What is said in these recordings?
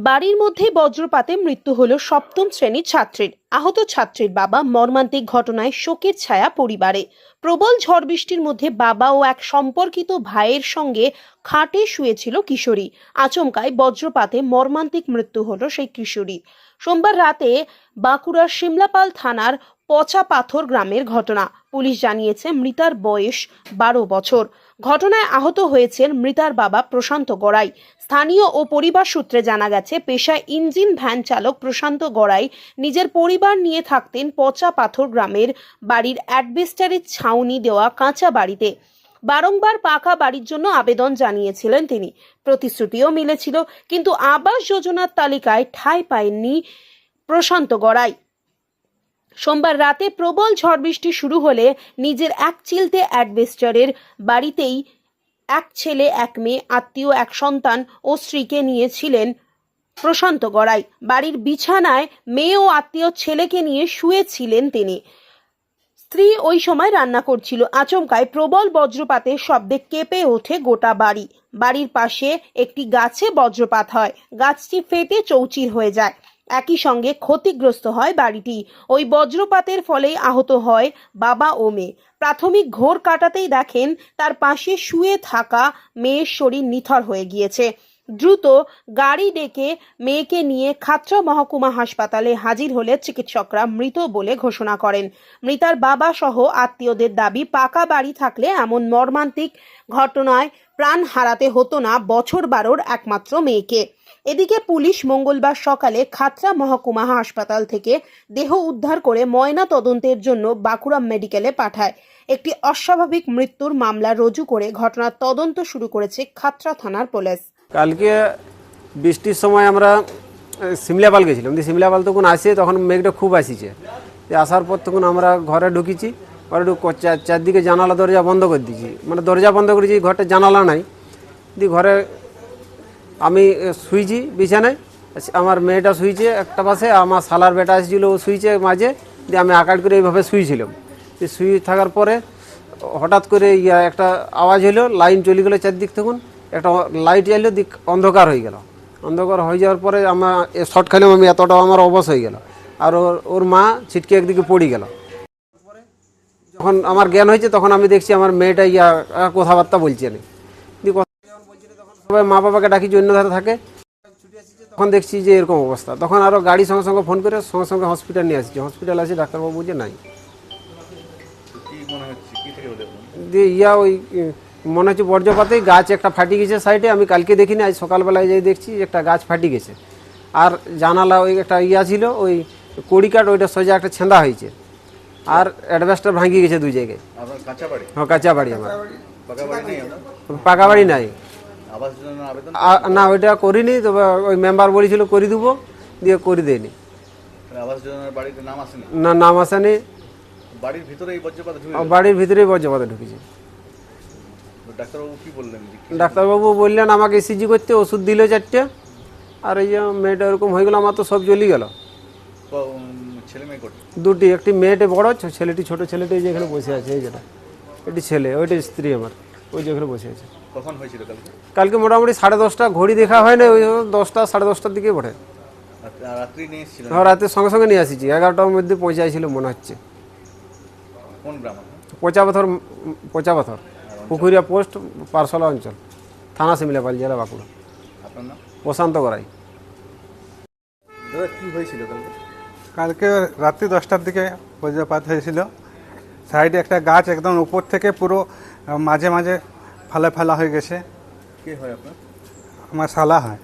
বাড়ির মধ্যে বজ্রপাতে মৃত্যু হলো সপ্তম শ্রেণীর ছাত্রীর। আহত ছাত্রীর বাবা। মর্মান্তিক ঘটনায় শোকের ছায়া পরিবারে। প্রবল ঝড় বৃষ্টির মধ্যে বাবা ও এক সম্পর্কিত ভাইয়ের সঙ্গে খাটে শুয়েছিল কিশোরী। আচমকায় বজ্রপাতে মর্মান্তিক মৃত্যু হলো সেই কিশোরীর। সোমবার রাতে বাঁকুড়ার শিমলাপাল থানার পচা পাথর গ্রামের ঘটনা। পুলিশ জানিয়েছে মৃতার বয়স 12 বছর। ঘটনায় আহত হয়েছেন মৃতার বাবা প্রশান্ত গড়াই। স্থানীয় ও পরিবার সূত্রে জানা গেছে, পেশায় ইঞ্জিন ভ্যান চালক প্রশান্ত গড়াই নিজের পরিবার নিয়ে থাকতেন পচা পাথর গ্রামের বাড়ির অ্যাডবেস্টারের ছাউনি দেওয়া কাঁচা বাড়িতে। বারংবার পাকা বাড়ির জন্য আবেদন জানিয়েছিলেন তিনি। প্রতিশ্রুতিও মিলেছিল, কিন্তু আবাস যোজনার তালিকায় ঠাঁই পায়নি প্রশান্ত গড়াই। সোমবার রাতে প্রবল ঝড় বৃষ্টি শুরু হলে নিজের এক চিলতে অ্যাডবেস্টারের বাড়িতেই এক ছেলে এক মেয়ে, আত্মীয় এক সন্তান ও স্ত্রীকে নিয়েছিলেন প্রশান্ত গড়াই। বাড়ির বিছানায় মেয়ে ও আত্মীয় ছেলেকে নিয়ে শুয়েছিলেন তিনি। স্ত্রী ওই সময় রান্না করছিল। আচমকায় প্রবল বজ্রপাতের শব্দে কেঁপে ওঠে গোটা বাড়ি। বাড়ির পাশে একটি গাছে বজ্রপাত হয়, গাছটি ফেটে চৌচির হয়ে যায়। একই সঙ্গে ক্ষতিগ্রস্ত হয় বাড়িটি। ওই বজ্রপাতের ফলেই আহত হয় বাবা ও মেয়ে। প্রাথমিক ঘোর কাটাতেই দেখেন তার পাশে শুয়ে থাকা মেয়ের শরীর নিথর হয়ে গিয়েছে। দ্রুত গাড়ি ডেকে মেয়েকে নিয়ে খাতড়া মহকুমা হাসপাতালে হাজির হলে চিকিৎসকরা মৃত বলে ঘোষণা করেন। মৃতার বাবা সহ আত্মীয়দের দাবি, পাকা বাড়ি থাকলে এমন মর্মান্তিক ঘটনায় প্রাণ হারাতে হতো না বছর 12 একমাত্র মেয়েকে। এদিকে পুলিশ মঙ্গলবার সকালে খাতড়া মহকুমা হাসপাতাল থেকে দেহ উদ্ধার করে ময়না তদন্তের জন্য বাঁকুড়া মেডিকেলে পাঠায়। একটি অস্বাভাবিক মৃত্যুর মামলা রুজু করে ঘটনার তদন্ত শুরু করেছে খাতড়া থানার পুলিশ। কালকে বৃষ্টির সময় আমরা সিমলাপাল গেছিলাম। সিমলাপাল তখন আসে, তখন মেঘটা খুব আসিছে। আসার পর তখন আমরা ঘরে ঢুকেছি। ঘরে চারদিকে জানালা দরজা বন্ধ করে দিয়েছি, মানে দরজা বন্ধ করেছি, ঘরটা জানালা নাই। দিয়ে ঘরে আমি শুইছি বিছানায়, আমার মেয়েটা শুইছে একটা পাশে, আমার শালার বেটা এসেছিলো, ও শুইছে মাঝে। দিয়ে আমি আকাট করে এইভাবে শুয়েছিলাম। শুয়ে থাকার পরে হঠাৎ করে একটা আওয়াজ হলো, লাইন চলে গেলো চারদিক। তখন একটা লাইট জ্বাললো, দিক অন্ধকার হয়ে গেল। অন্ধকার হয়ে যাওয়ার পরে আমার শর্ট খেলাম, আমি এতটাও আমার অবশ হয়ে গেল। আর ওর মা ছিটকে একদিকে পড়ে গেল। যখন আমার জ্ঞান হয়েছে তখন আমি দেখছি আমার মেয়েটা কথাবার্তা বলছে না। সবাই মা বাবাকে ডাকি, অন্য ধারে থাকে। তখন দেখছি যে এরকম অবস্থা। তখন আরও গাড়ি সঙ্গে সঙ্গে ফোন করে সঙ্গে সঙ্গে হসপিটাল নিয়ে আসছি। হসপিটাল আসি, ডাক্তারবাবু যে নাই। দিয়ে ওই মনে হচ্ছে বজ্রপাতেই গাছ একটা ফাটি গেছে সাইডে। আমি কালকে দেখিনি, আজ সকালবেলায় যাই দেখছি একটা গাছ ফাটি গেছে। আর জানালা ওই একটা ছিল, ওই কড়িকাঠ, ওইটা সোজা একটা ছেঁদা হয়েছে। আর অ্যাডভেস্টার ভাঙি গেছে দুই জায়গায়। হ্যাঁ, কাঁচা বাড়ি আমার। পাকা বাড়ি নাই না, ওইটা করিনি। তবে ওই মেম্বার বলেছিল করে দেবো, দিয়ে করে দেয়নি। না, নাম আসেনি। বাড়ির ভিতরেই বজ্রপাতে ঢুকেছে। ডাক্তারবাবু বললেন আমাকে ইসিজি করতে, ওষুধ দিল 4টে। আর এই যে মেয়েটা এরকম হয়ে গেল, আমার তো সব জ্বলি গেল। দুটি, একটি মেয়েটা বড়, ছেলেটি ছোট। ছেলেটি যেখানে বসে আছে, এই যেটা এটি ছেলে, ওইটা স্ত্রী আমার, ওই যেখানে বসে আছে। কখন হয়েছিল কালকে মোটামুটি 10:30। ঘড়ি দেখা হয় না, ওই 10টা 10:30টার দিকে পড়ে। রাত্রি নিয়ে এসেছিল? হ্যাঁ, রাতে সঙ্গে সঙ্গে নিয়ে আসিছি। 11টার মধ্যে পৌঁছাইছিল মনে হচ্ছে। কোন গ্রাম? পচা পাথর, পুকুরিয়া পোস্ট, পারসলা অঞ্চল, থানা শিমলাপাল, জেলা বাঁকুড়া। আপনার নাম? প্রশান্ত গড়াই। দাদা, কি হয়েছিল কালকে রাত্রি 10টার দিকে বজ্রপাত হয়েছিল। সাইডে একটা গাছ একদম উপর থেকে পুরো মাঝে মাঝে ফালা হয়ে গেছে। কে হয় আপনার? আমার শালা হয়।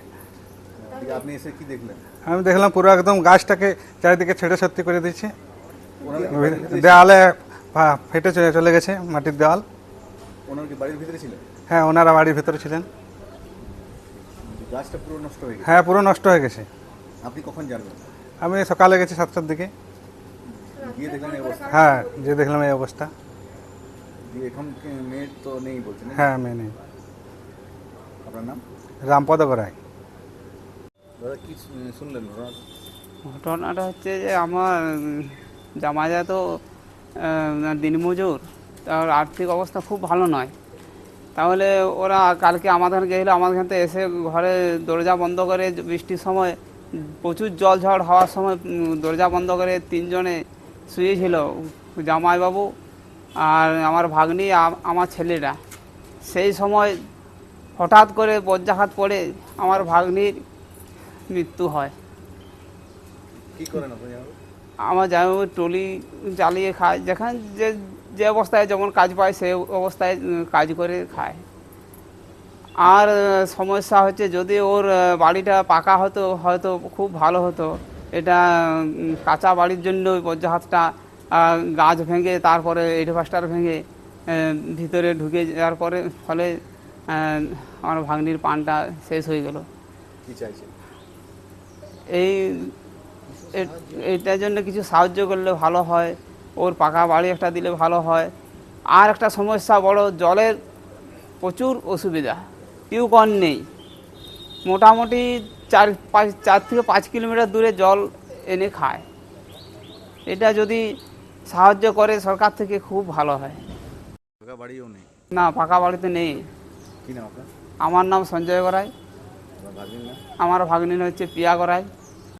আপনি এসে কি দেখলেন? আমি দেখলাম পুরো একদম গাছটাকে চারিদিকে ছেড়ে সত্যি করে দিচ্ছে। দেওয়ালে ফেটে চলে গেছে, মাটির দেওয়াল। ওনার কি বাড়ির ভিতরে ছিলেন? হ্যাঁ, ওনারা বাড়ির ভিতরে ছিলেন। গাছটা পুরো নষ্ট হয়ে গেছে? হ্যাঁ, পুরো নষ্ট হয়ে গেছে। আপনি কখন জানলেন? আমি সকালে গেছি 7টার দিকে। গিয়ে দেখলেন এই অবস্থা? হ্যাঁ, যে দেখলাম এই অবস্থা। এখন মেয়ে তো নেই বলছেন? হ্যাঁ, মেয়ে নেই। আপনার নাম? রামপদ গড়াই। দাদা, কি শুনলেন? ঘটনাটা হচ্ছে যে আমার জামাইদা তো দিনমজুর, তার আর্থিক অবস্থা খুব ভালো নয়। তাহলে ওরা কালকে আমাদের গেছিলো, আমাদের এখান থেকে এসে ঘরে দরজা বন্ধ করে বৃষ্টির সময় প্রচুর জল ঝড় হওয়ার সময় দরজা বন্ধ করে তিনজনে শুয়েছিল, জামাইবাবু আর আমার ভাগ্নি আমার ছেলেরা। সেই সময় হঠাৎ করে বজ্রাঘাত পড়ে আমার ভাগ্নির মৃত্যু হয়। কি করেন আপনি? আমার জামাইবাবু ট্রলি চালিয়ে খায়, যেখানে যে অবস্থায় যেমন কাজ পায় সেই অবস্থায় কাজ করে খায়। আর সমস্যা হচ্ছে যদি ওর বাড়িটা পাকা হতো হয়তো খুব ভালো হতো। এটা কাঁচা বাড়ির জন্য ওই বজ্রাঘাতটা গাছ ভেঙে তারপরে এডভাস্টার ভেঙে ভিতরে ঢুকে যাওয়ার পরে ফলে আমার ভাগ্নির পানটা শেষ হয়ে গেল। কি চাইছেন? এই এইটার জন্য কিছু সাহায্য করলে ভালো হয়, ওর পাকা বাড়ি একটা দিলে ভালো হয়। আর একটা সমস্যা বড়, জলের প্রচুর অসুবিধা, টিউবওয়েল নেই। মোটামুটি 4 থেকে 5 কিলোমিটার দূরে জল এনে খায়। এটা যদি সাহায্য করে সরকার থেকে খুব ভালো হয়। ফাঁকা বাড়িও নেই? না, পাকা বাড়িতে নেই। কি নাম আপনার? আমার নাম সঞ্জয় গড়াই, আপনার ভাগ্নির নাম? আমার ভাগ্নির হচ্ছে পিয়া গড়াই।